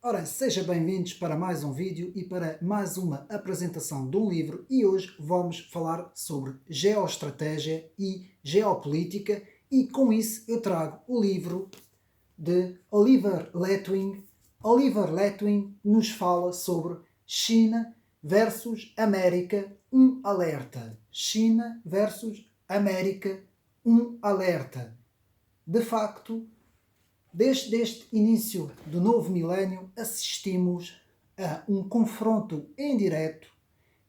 Ora, sejam bem-vindos para mais um vídeo e para mais uma apresentação de um livro e hoje vamos falar sobre geoestratégia e geopolítica e com isso eu trago o livro de Oliver Letwin. Oliver Letwin nos fala sobre China versus América, um alerta. China versus América, um alerta. De facto, desde este início do novo milénio, assistimos a um confronto em direto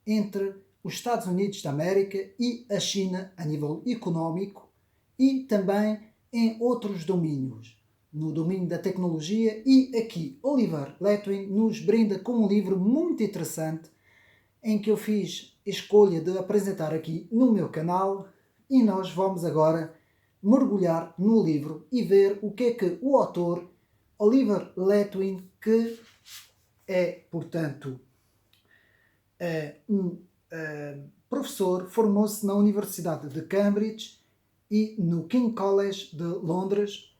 entre os Estados Unidos da América e a China a nível económico e também em outros domínios, no domínio da tecnologia. E aqui Oliver Letwin nos brinda com um livro muito interessante em que eu fiz a escolha de apresentar aqui no meu canal e nós vamos agora mergulhar no livro e ver o que é que o autor Oliver Letwin, que é, portanto, um professor, formou-se na Universidade de Cambridge e no King College de Londres,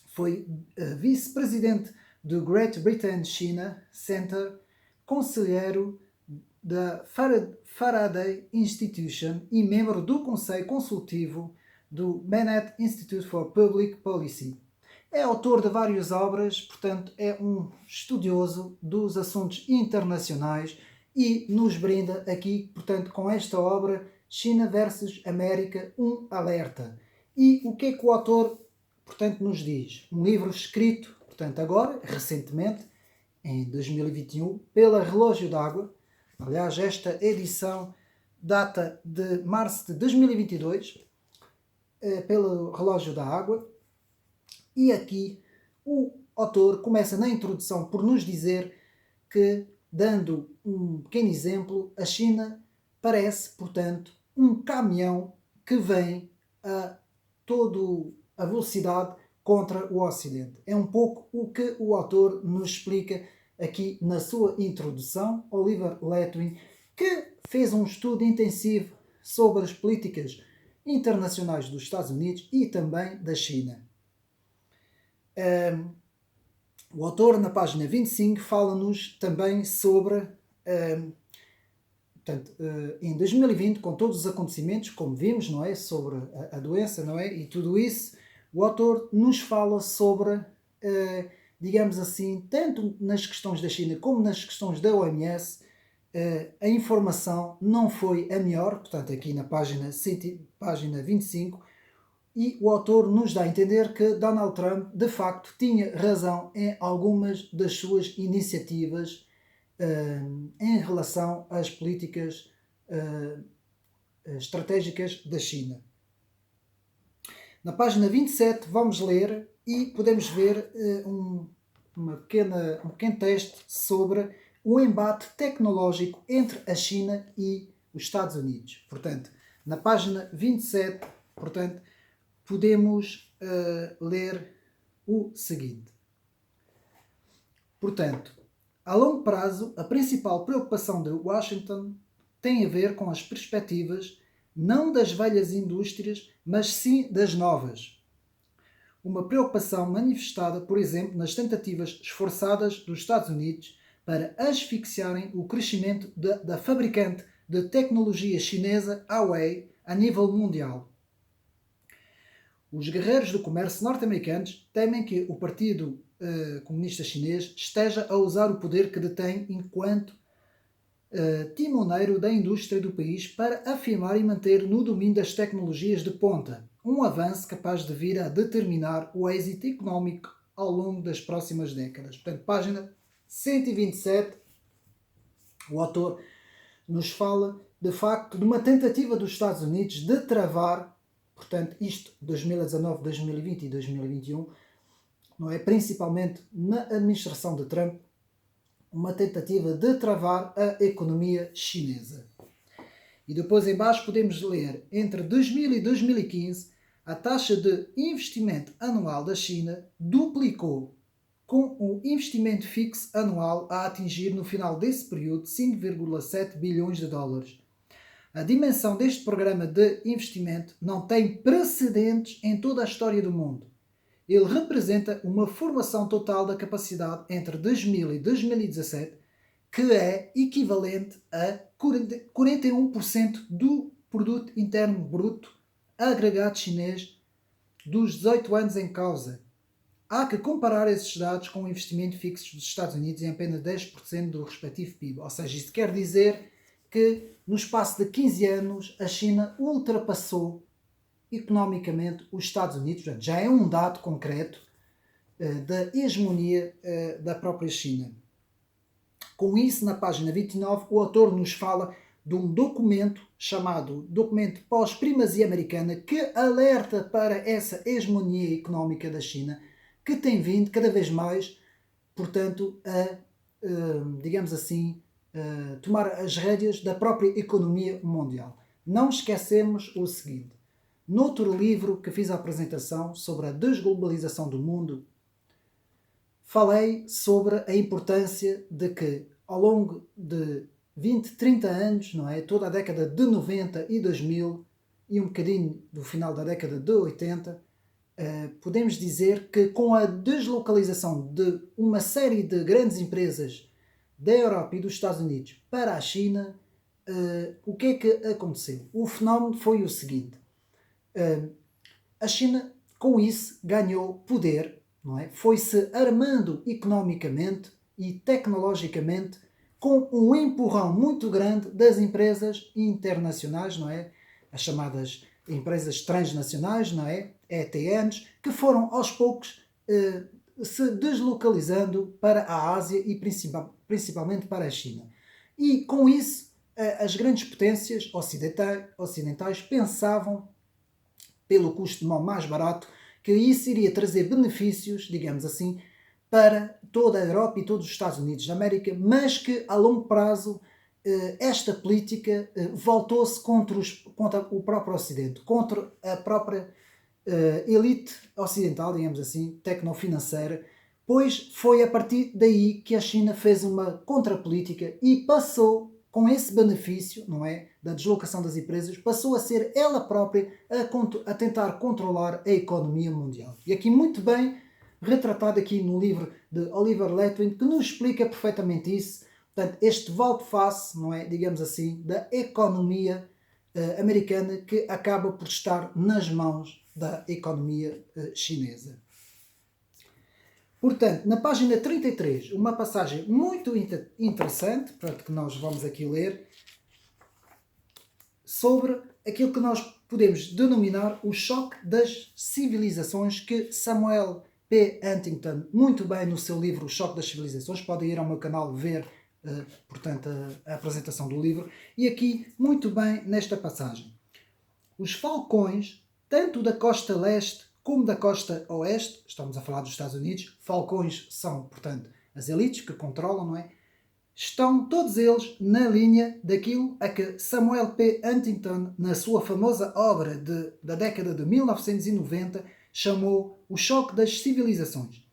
foi vice-presidente do Great Britain China Center, conselheiro da Faraday Institution e membro do Conselho Consultivo do Bennett Institute for Public Policy. É autor de várias obras, portanto é um estudioso dos assuntos internacionais e nos brinda aqui, portanto, com esta obra China versus América, um alerta. E o que é que o autor, portanto, nos diz? Um livro escrito, portanto, agora, recentemente, em 2021, pela Relógio d'Água. Aliás, esta edição data de março de 2022, pelo Relógio da Água. E aqui o autor começa na introdução por nos dizer que, dando um pequeno exemplo, a China parece, portanto, um caminhão que vem a toda a velocidade contra o Ocidente. É um pouco o que o autor nos explica aqui na sua introdução, Oliver Letwin, que fez um estudo intensivo sobre as políticas internacionais dos Estados Unidos e também da China. O autor, na página 25, fala-nos também sobre, portanto, em 2020, com todos os acontecimentos, como vimos, não é, sobre a doença, não é, e tudo isso, o autor nos fala sobre, digamos assim, tanto nas questões da China como nas questões da OMS, a informação não foi a melhor, portanto, aqui na página 25, e o autor nos dá a entender que Donald Trump, de facto, tinha razão em algumas das suas iniciativas em relação às políticas estratégicas da China. Na página 27 vamos ler e podemos ver um pequeno texto sobre o embate tecnológico entre a China e os Estados Unidos. Portanto, na página 27, portanto, podemos ler o seguinte. Portanto, a longo prazo, a principal preocupação de Washington tem a ver com as perspectivas não das velhas indústrias, mas sim das novas. Uma preocupação manifestada, por exemplo, nas tentativas esforçadas dos Estados Unidos para asfixiarem o crescimento da fabricante de tecnologia chinesa Huawei a nível mundial. Os guerreiros do comércio norte-americanos temem que o Partido Comunista Chinês esteja a usar o poder que detém enquanto timoneiro da indústria do país para afirmar e manter no domínio das tecnologias de ponta, um avanço capaz de vir a determinar o êxito económico ao longo das próximas décadas. Portanto, página 127, o autor nos fala, de facto, de uma tentativa dos Estados Unidos de travar, portanto, isto 2019, 2020 e 2021, não é? Principalmente na administração de Trump, uma tentativa de travar a economia chinesa. E depois em baixo podemos ler, entre 2000 e 2015, a taxa de investimento anual da China duplicou, com o investimento fixo anual a atingir no final desse período 5,7 bilhões de dólares. A dimensão deste programa de investimento não tem precedentes em toda a história do mundo ele representa uma formação total da capacidade entre 2000 e 2017, que é equivalente a 41% do produto interno bruto agregado chinês dos 18 anos em causa. Há que comparar esses dados com o investimento fixo dos Estados Unidos em apenas 10% do respectivo PIB. Ou seja, isto quer dizer que no espaço de 15 anos a China ultrapassou economicamente os Estados Unidos. Já é um dado concreto da hegemonia da própria China. Com isso, na página 29, o autor nos fala de um documento chamado Documento Pós-Primazia Americana, que alerta para essa hegemonia económica da China, que tem vindo cada vez mais, portanto, a, digamos assim, tomar as rédeas da própria economia mundial. Não esquecemos o seguinte: noutro livro que fiz a apresentação sobre a desglobalização do mundo, falei sobre a importância de que, ao longo de 20, 30 anos, não é? Toda a década de 90 e 2000 e um bocadinho do final da década de 80, podemos dizer que com a deslocalização de uma série de grandes empresas da Europa e dos Estados Unidos para a China, o que é que aconteceu? O fenómeno foi o seguinte: a China, com isso, ganhou poder, não é? Foi-se armando economicamente e tecnologicamente com um empurrão muito grande das empresas internacionais, não é? As chamadas empresas transnacionais, não é? ETNs, que foram aos poucos se deslocalizando para a Ásia e principalmente para a China. E com isso, as grandes potências ocidentais pensavam, pelo custo de mão mais barato, que isso iria trazer benefícios, digamos assim, para toda a Europa e todos os Estados Unidos da América, mas que a longo prazo esta política voltou-se contra o próprio Ocidente, contra a própria elite ocidental, digamos assim, tecnofinanceira, pois foi a partir daí que a China fez uma contrapolítica e passou, com esse benefício, não é, da deslocação das empresas, passou a ser ela própria a tentar controlar a economia mundial. E aqui muito bem retratado aqui no livro de Oliver Letwin, que nos explica perfeitamente isso. Portanto, este volte-face, não é, digamos assim, da economia americana, que acaba por estar nas mãos da economia chinesa. Portanto, na página 33, uma passagem muito interessante, portanto, que nós vamos aqui ler, sobre aquilo que nós podemos denominar o choque das civilizações, que Samuel P. Huntington, muito bem no seu livro O Choque das Civilizações, podem ir ao meu canal ver, portanto, a apresentação do livro, e aqui, muito bem nesta passagem. Os falcões, tanto da costa leste como da costa oeste, estamos a falar dos Estados Unidos, falcões são, portanto, as elites que controlam, não é? Estão todos eles na linha daquilo a que Samuel P. Huntington, na sua famosa obra da década de 1990, chamou o choque das civilizações.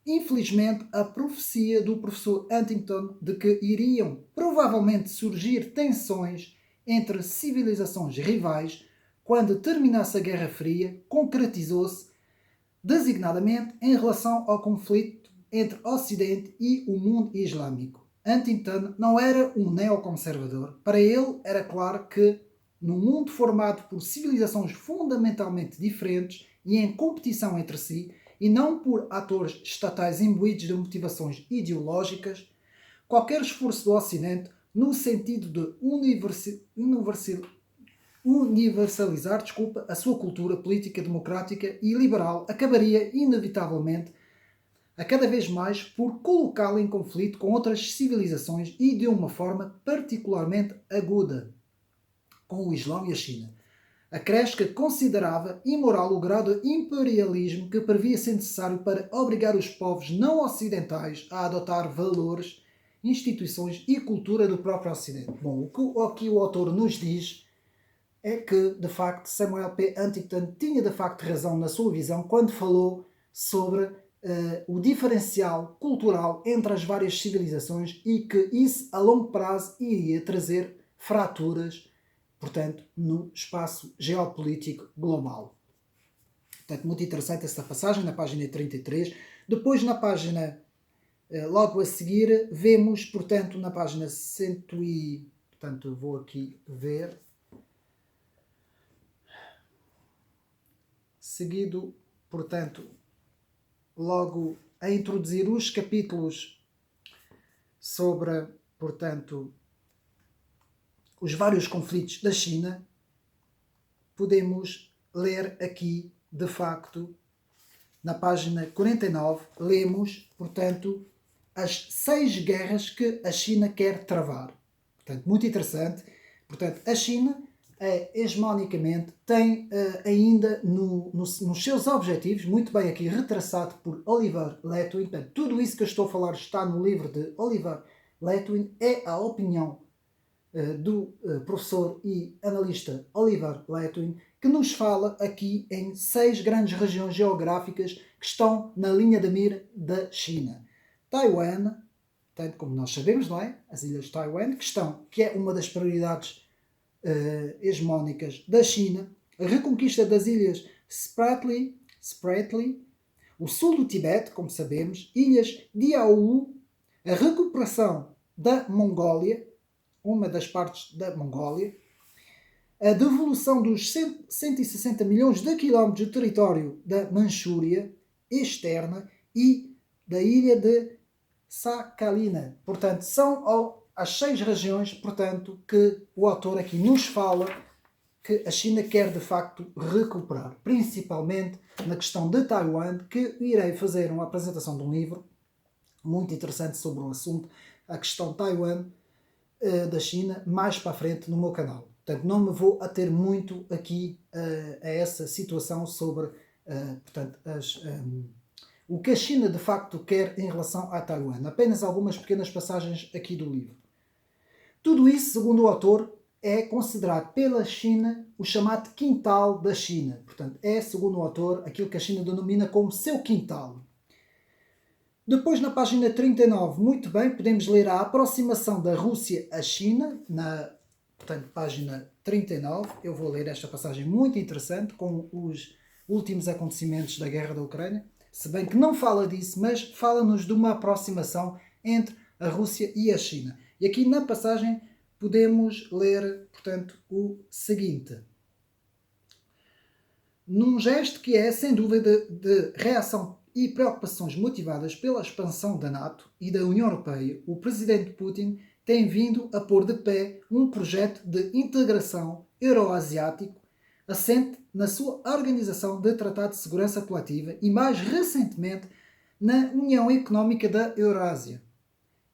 Infelizmente, a profecia do professor Huntington de que iriam provavelmente surgir tensões entre civilizações rivais quando terminasse a Guerra Fria, concretizou-se designadamente em relação ao conflito entre Ocidente e o mundo islâmico. Huntington não era um neoconservador. Para ele era claro que, num mundo formado por civilizações fundamentalmente diferentes e em competição entre si, e não por atores estatais imbuídos de motivações ideológicas, qualquer esforço do Ocidente no sentido de universalizar a sua cultura política, democrática e liberal acabaria inevitavelmente a cada vez mais por colocá-la em conflito com outras civilizações e de uma forma particularmente aguda com o Islão e a China. A Kreska considerava imoral o grau de imperialismo que previa ser necessário para obrigar os povos não ocidentais a adotar valores, instituições e cultura do próprio Ocidente. Bom, o que o autor nos diz é que, de facto, Samuel P. Huntington tinha, de facto, razão na sua visão quando falou sobre o diferencial cultural entre as várias civilizações e que isso, a longo prazo, iria trazer fraturas, portanto, no espaço geopolítico global. Portanto, muito interessante essa passagem, na página 33. Depois, na página, logo a seguir, vemos, portanto, na página 100 e... Portanto, vou aqui ver. Seguido, portanto, logo a introduzir os capítulos sobre, portanto, os vários conflitos da China, podemos ler aqui, de facto, na página 49, lemos, portanto, as 6 guerras que a China quer travar. Portanto, muito interessante. Portanto, a China, hegemonicamente, tem ainda nos seus objetivos, muito bem aqui retraçado por Oliver Letwin, portanto, tudo isso que eu estou a falar está no livro de Oliver Letwin, é a opinião do professor e analista Oliver Letwin, que nos fala aqui em 6 grandes regiões geográficas que estão na linha da mira da China. Taiwan, tanto como nós sabemos, não é? As ilhas de Taiwan, que é uma das prioridades hegemónicas da China, a reconquista das ilhas Spratly, o sul do Tibete, como sabemos, ilhas Diaoyu, a recuperação da Mongólia, uma das partes da Mongólia, a devolução dos 160 milhões de quilómetros de território da Manchúria externa e da ilha de Sakhalina. Portanto, são as 6 regiões, portanto, que o autor aqui nos fala que a China quer de facto recuperar, principalmente na questão de Taiwan, que irei fazer uma apresentação de um livro muito interessante sobre o assunto, a questão de Taiwan da China, mais para a frente no meu canal. Portanto, não me vou ater muito aqui a essa situação sobre portanto, o que a China de facto quer em relação a Taiwan. Apenas algumas pequenas passagens aqui do livro. Tudo isso, segundo o autor, é considerado pela China o chamado quintal da China. Portanto, é, segundo o autor, aquilo que a China denomina como seu quintal. Depois, na página 39, muito bem, podemos ler a aproximação da Rússia à China, portanto, página 39. Eu vou ler esta passagem muito interessante, com os últimos acontecimentos da guerra da Ucrânia, se bem que não fala disso, mas fala-nos de uma aproximação entre a Rússia e a China. E aqui na passagem podemos ler, portanto, o seguinte. Num gesto que é, sem dúvida, de reação e preocupações motivadas pela expansão da NATO e da União Europeia, o presidente Putin tem vindo a pôr de pé um projeto de integração euroasiático assente na sua Organização de Tratado de Segurança Coletiva e, mais recentemente, na União Económica da Eurásia.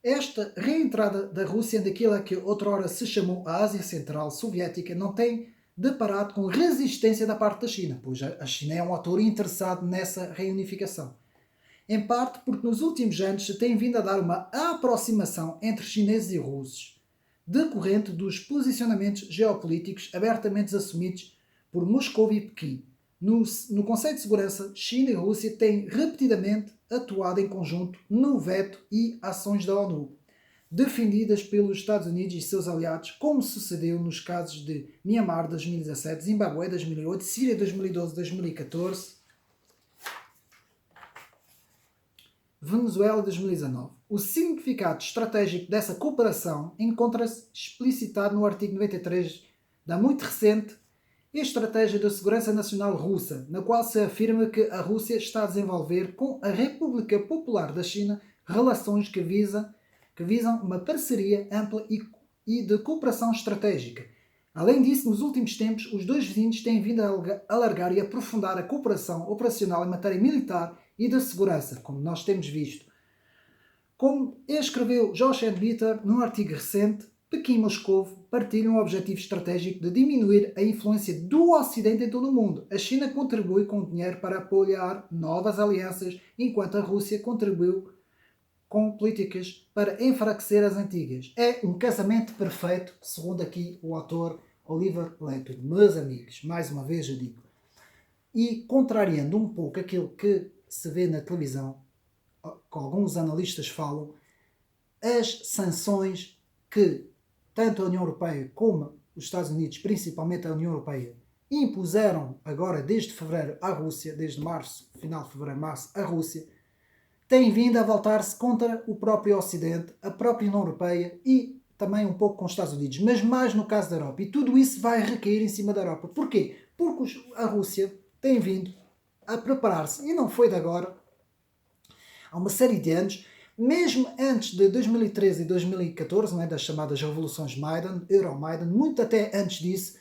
Esta reentrada da Rússia naquilo que outrora se chamou a Ásia Central Soviética não tem deparado com resistência da parte da China, pois a China é um ator interessado nessa reunificação. Em parte porque nos últimos anos se tem vindo a dar uma aproximação entre chineses e russos, decorrente dos posicionamentos geopolíticos abertamente assumidos por Moscou e Pequim. No Conselho de Segurança, China e Rússia têm repetidamente atuado em conjunto no veto e ações da ONU, defendidas pelos Estados Unidos e seus aliados, como sucedeu nos casos de Myanmar 2017, Zimbábue 2008, Síria 2012-2014, Venezuela 2019. O significado estratégico dessa cooperação encontra-se explicitado no artigo 93 da muito recente Estratégia da Segurança Nacional Russa, na qual se afirma que a Rússia está a desenvolver com a República Popular da China relações que visam uma parceria ampla e de cooperação estratégica. Além disso, nos últimos tempos, os dois vizinhos têm vindo a alargar e aprofundar a cooperação operacional em matéria militar e de segurança, como nós temos visto. Como escreveu Josh Bitter num artigo recente, Pequim e Moscou partilham o objetivo estratégico de diminuir a influência do Ocidente em todo o mundo. A China contribui com dinheiro para apoiar novas alianças, enquanto a Rússia contribuiu com políticas para enfraquecer as antigas. É um casamento perfeito, segundo aqui o autor Oliver Letwin. Meus amigos, mais uma vez eu digo. E contrariando um pouco aquilo que se vê na televisão, que alguns analistas falam, as sanções que tanto a União Europeia como os Estados Unidos, principalmente a União Europeia, impuseram agora desde fevereiro à Rússia, desde março, final de fevereiro, março, a Rússia, tem vindo a voltar-se contra o próprio Ocidente, a própria União Europeia e também um pouco com os Estados Unidos, mas mais no caso da Europa. E tudo isso vai recair em cima da Europa. Porquê? Porque a Rússia tem vindo a preparar-se, e não foi de agora, há uma série de anos, mesmo antes de 2013 e 2014, não é, das chamadas revoluções Maidan, Euromaidan, muito até antes disso,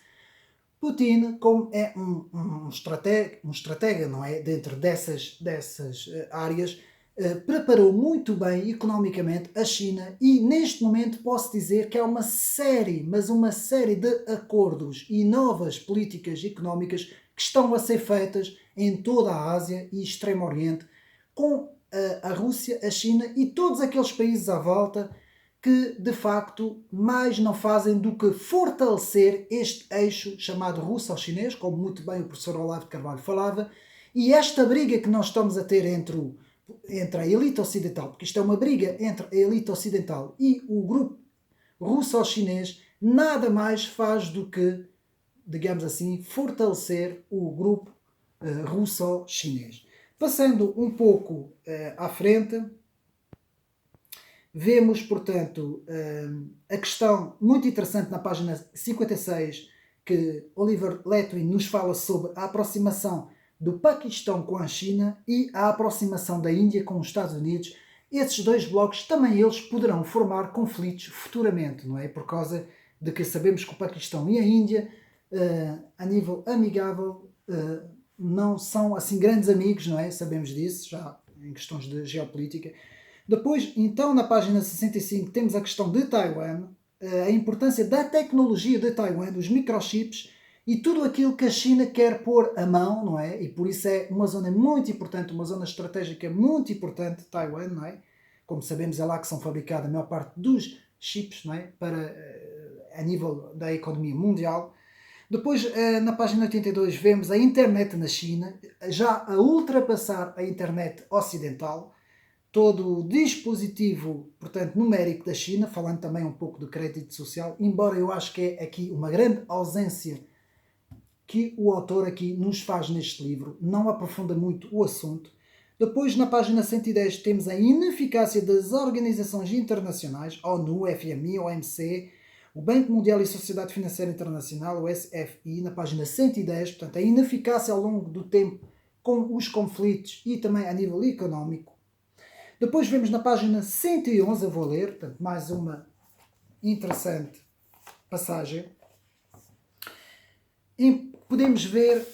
Putin, como é um estratega, não é, dentro dessas áreas, preparou muito bem economicamente a China e neste momento posso dizer que há uma série, mas uma série de acordos e novas políticas económicas que estão a ser feitas em toda a Ásia e Extremo Oriente com a Rússia, a China e todos aqueles países à volta que de facto mais não fazem do que fortalecer este eixo chamado russo-chinês, como muito bem o professor Olavo de Carvalho falava, e esta briga que nós estamos a ter entre a elite ocidental, porque isto é uma briga entre a elite ocidental e o grupo russo-chinês, nada mais faz do que, digamos assim, fortalecer o grupo russo-chinês. Passando um pouco à frente, vemos, portanto, a questão muito interessante na página 56, que Oliver Letwin nos fala sobre a aproximação do Paquistão com a China e a aproximação da Índia com os Estados Unidos. Esses dois blocos também eles poderão formar conflitos futuramente, não é? Por causa de que sabemos que o Paquistão e a Índia, a nível amigável, não são assim grandes amigos, não é? Sabemos disso, já em questões de geopolítica. Depois, então, na página 65, temos a questão de Taiwan, a importância da tecnologia de Taiwan, dos microchips e tudo aquilo que a China quer pôr a mão, não é? E por isso é uma zona muito importante, uma zona estratégica muito importante, Taiwan, não é? Como sabemos, é lá que são fabricados a maior parte dos chips, não é? A nível da economia mundial. Depois, na página 82, vemos a internet na China, já a ultrapassar a internet ocidental. Todo o dispositivo, portanto, numérico da China, falando também um pouco do crédito social, embora eu acho que é aqui uma grande ausência que o autor aqui nos faz neste livro, não aprofunda muito o assunto. Depois, na página 110, temos a ineficácia das organizações internacionais, ONU, FMI, OMC, o Banco Mundial e Sociedade Financeira Internacional, o SFI, na página 110, portanto, a ineficácia ao longo do tempo com os conflitos e também a nível económico. Depois vemos na página 111, eu vou ler, portanto, mais uma interessante passagem. E podemos ver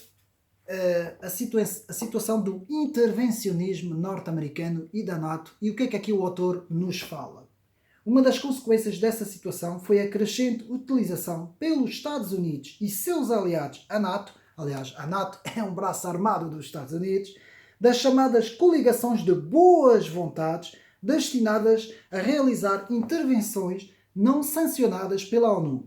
a situação do intervencionismo norte-americano e da NATO e o que é que aqui o autor nos fala. Uma das consequências dessa situação foi a crescente utilização pelos Estados Unidos e seus aliados, a NATO, aliás, a NATO é um braço armado dos Estados Unidos, das chamadas coligações de boas vontades destinadas a realizar intervenções não sancionadas pela ONU.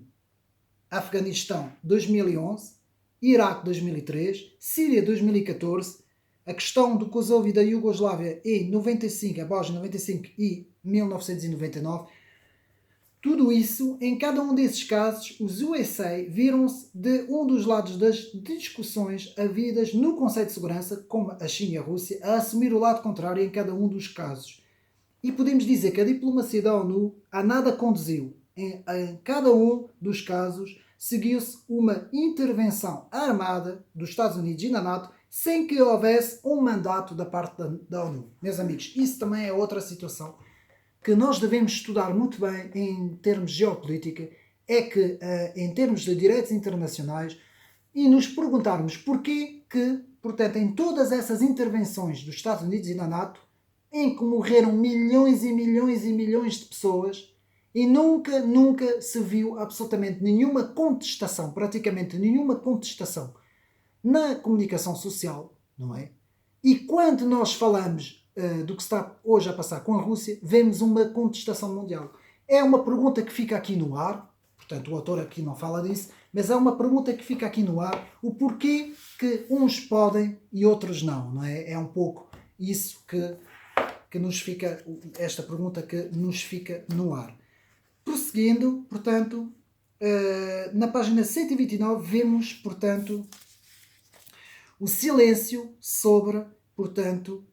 Afeganistão 2011, Iraque 2003, Síria 2014, a questão do Kosovo e da Iugoslávia em 95, a Bósnia 95 e 1999. Tudo isso, em cada um desses casos, os USA viram-se de um dos lados das discussões havidas no Conselho de Segurança, como a China e a Rússia, a assumir o lado contrário em cada um dos casos. E podemos dizer que a diplomacia da ONU a nada conduziu. Em cada um dos casos, seguiu-se uma intervenção armada dos Estados Unidos e da NATO sem que houvesse um mandato da parte da ONU. Meus amigos, isso também é outra situação que nós devemos estudar muito bem em termos de geopolítica, é que em termos de direitos internacionais e nos perguntarmos porquê que, portanto, em todas essas intervenções dos Estados Unidos e da NATO, em que morreram milhões e milhões e milhões de pessoas e nunca se viu absolutamente nenhuma contestação, praticamente nenhuma contestação na comunicação social, não é? E quando nós falamos do que está hoje a passar com a Rússia, vemos uma contestação mundial. É uma pergunta que fica aqui no ar, portanto o autor aqui não fala disso, mas é uma pergunta que fica aqui no ar, o porquê que uns podem e outros não é? É um pouco isso que nos fica, esta pergunta que nos fica no ar. Prosseguindo, portanto, na página 129 vemos, portanto, o silêncio sobre, portanto,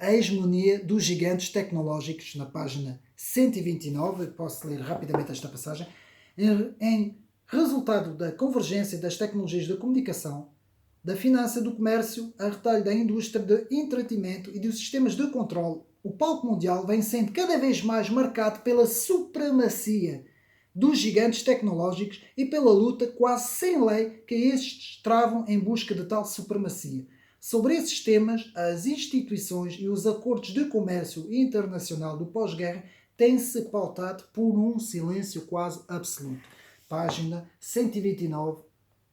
a hegemonia dos gigantes tecnológicos. Na página 129, posso ler rapidamente esta passagem, em resultado da convergência das tecnologias da comunicação, da finança, do comércio, a retalho da indústria de entretenimento e dos sistemas de controle, o palco mundial vem sendo cada vez mais marcado pela supremacia dos gigantes tecnológicos e pela luta quase sem lei que estes travam em busca de tal supremacia. Sobre esses temas, as instituições e os acordos de comércio internacional do pós-guerra têm-se pautado por um silêncio quase absoluto. Página 129,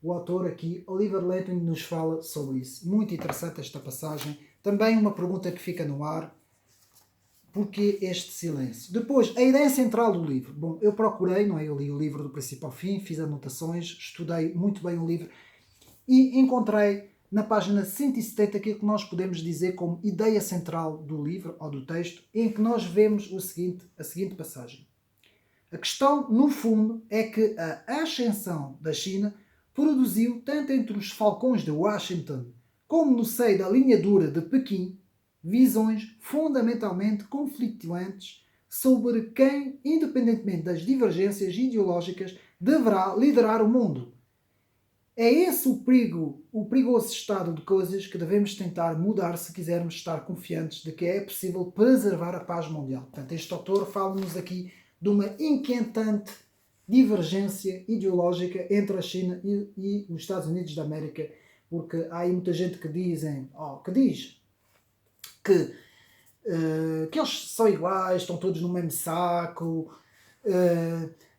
o autor aqui, Oliver Letwin, nos fala sobre isso. Muito interessante esta passagem. Também uma pergunta que fica no ar. Porquê este silêncio? Depois, a ideia central do livro. Bom, eu procurei, não é? Eu li o livro do princípio ao fim, fiz anotações, estudei muito bem o livro e encontrei na página 170 aquilo que nós podemos dizer como ideia central do livro ou do texto, em que nós vemos a seguinte passagem. A questão, no fundo, é que a ascensão da China produziu, tanto entre os falcões de Washington como no seio da linha dura de Pequim, visões fundamentalmente conflituantes sobre quem, independentemente das divergências ideológicas, deverá liderar o mundo. É esse o perigoso estado de coisas que devemos tentar mudar se quisermos estar confiantes de que é possível preservar a paz mundial. Portanto, este autor fala-nos aqui de uma inquietante divergência ideológica entre a China e os Estados Unidos da América, porque há aí muita gente que diz que eles são iguais, estão todos no mesmo saco,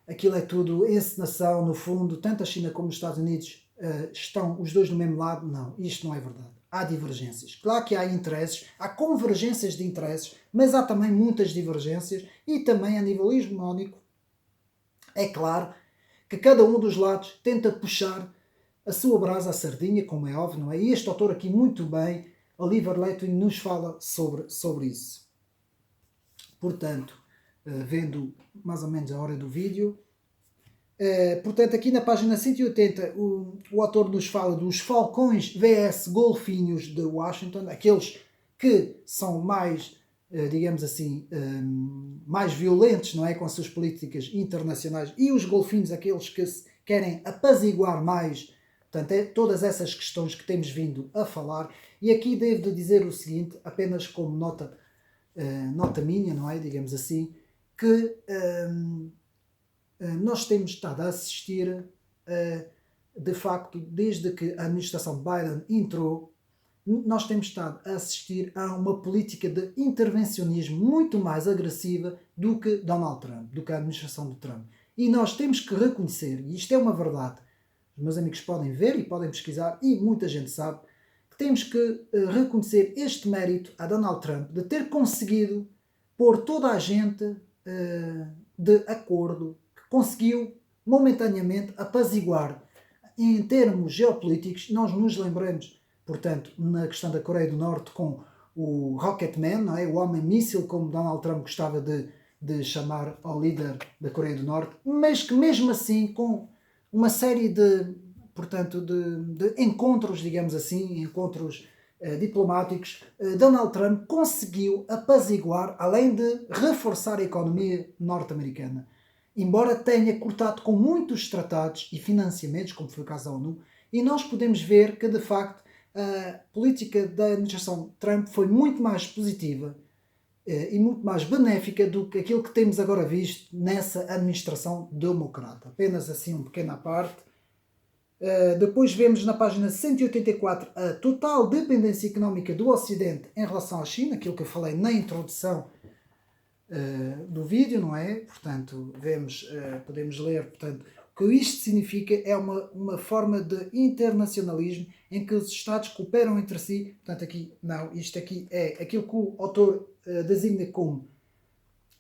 aquilo é tudo encenação, no fundo, tanto a China como os Estados Unidos estão os dois no mesmo lado. Não, isto não é verdade. Há divergências. Claro que há interesses, há convergências de interesses, mas há também muitas divergências e também a nível hegemónico. É claro que cada um dos lados tenta puxar a sua brasa à sardinha, como é óbvio, não é? E este autor aqui muito bem, Oliver Letwin, nos fala sobre isso. Portanto, vendo mais ou menos a hora do vídeo, portanto, aqui na página 180, o autor nos fala dos falcões vs golfinhos de Washington, aqueles que são mais, digamos assim, mais violentos, não é, com as suas políticas internacionais, e os golfinhos, aqueles que querem apaziguar mais. Portanto, é todas essas questões que temos vindo a falar. E aqui devo de dizer o seguinte, apenas como nota minha, não é, digamos assim, que nós temos estado a assistir, de facto, desde que a administração Biden entrou, nós temos estado a assistir a uma política de intervencionismo muito mais agressiva do que Donald Trump, do que a administração de Trump. E nós temos que reconhecer, e isto é uma verdade, os meus amigos podem ver e podem pesquisar, e muita gente sabe, que temos que reconhecer este mérito a Donald Trump de ter conseguido pôr toda a gente de acordo, conseguiu momentaneamente apaziguar. Em termos geopolíticos, nós nos lembramos, portanto, na questão da Coreia do Norte com o Rocketman, não é? O homem míssil, como Donald Trump gostava de chamar ao líder da Coreia do Norte, mas que mesmo assim, com uma série portanto, de encontros, digamos assim, encontros diplomáticos, Donald Trump conseguiu apaziguar, além de reforçar a economia norte-americana. Embora tenha cortado com muitos tratados e financiamentos, como foi o caso da ONU, e nós podemos ver que, de facto, a política da administração Trump foi muito mais positiva e muito mais benéfica do que aquilo que temos agora visto nessa administração democrata. Apenas assim uma pequena parte. Depois vemos na página 184 a total dependência económica do Ocidente em relação à China, aquilo que eu falei na introdução do vídeo, não é? Portanto, podemos ler, portanto, o que isto significa é uma forma de internacionalismo em que os Estados cooperam entre si. Portanto, aqui, não, isto aqui é aquilo que o autor designa como,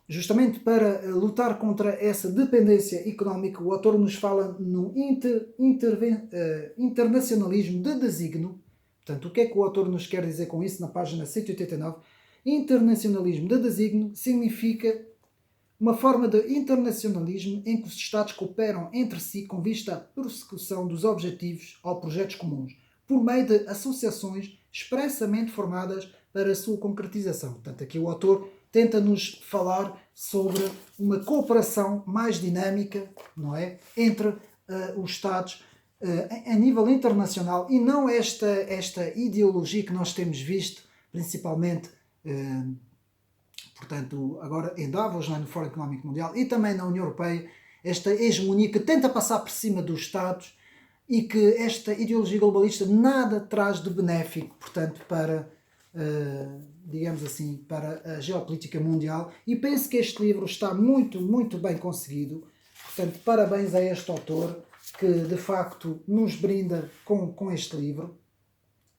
justamente para lutar contra essa dependência económica, o autor nos fala no internacionalismo de designo. Portanto, o que é que o autor nos quer dizer com isso na página 189? Internacionalismo de designo significa uma forma de internacionalismo em que os Estados cooperam entre si com vista à persecução dos objetivos ou projetos comuns, por meio de associações expressamente formadas para a sua concretização. Portanto, aqui o autor tenta-nos falar sobre uma cooperação mais dinâmica, não é, entre os Estados a nível internacional e não esta ideologia que nós temos visto, principalmente, portanto, agora em Davos, no Fórum Económico Mundial e também na União Europeia, esta hegemonia que tenta passar por cima dos Estados e que esta ideologia globalista nada traz de benéfico, portanto, para, digamos assim, para a geopolítica mundial. E penso que este livro está muito, muito bem conseguido. Portanto, parabéns a este autor que, de facto, nos brinda com este livro.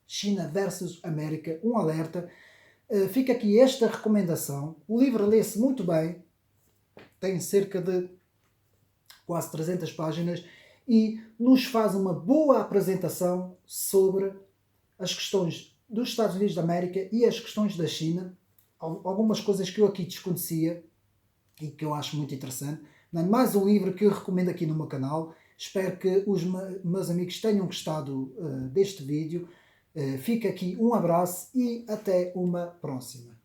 China versus América, um alerta. Fica aqui esta recomendação. O livro lê-se muito bem. Tem cerca de quase 300 páginas e nos faz uma boa apresentação sobre as questões dos Estados Unidos da América e as questões da China. Algumas coisas que eu aqui desconhecia e que eu acho muito interessante. Mais um livro que eu recomendo aqui no meu canal. Espero que os meus amigos tenham gostado deste vídeo. Fica aqui um abraço e até uma próxima.